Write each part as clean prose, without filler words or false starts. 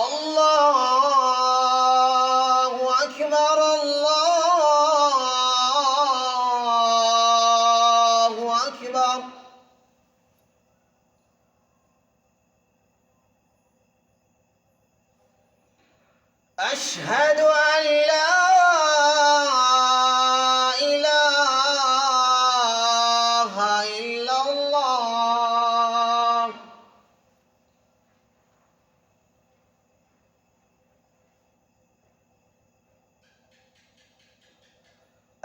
الله أكبر الله أكبر. أشهد أن لا إله إلا الله.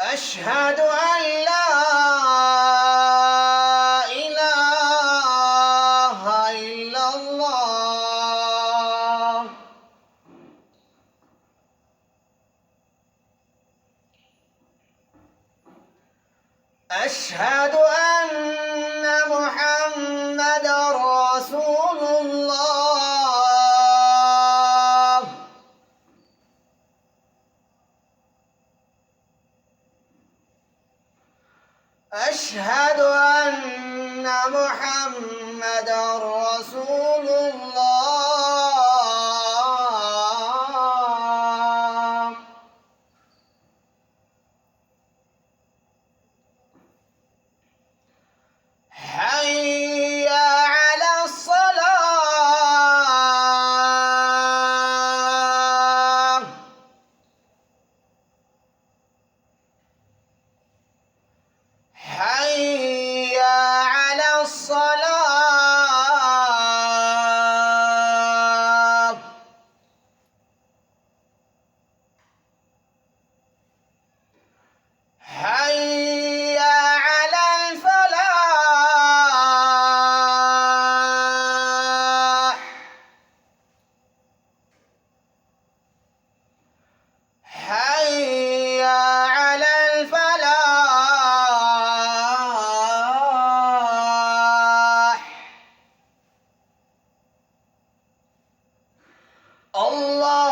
أشهد أن لا إله إلا الله. أشهد أن محمدًا رسول الله. أشهد أن محمدًا رسول الله. حي على الصلاة. حي على الصلاة. حي على الفلاح. حي على الفلاح. الله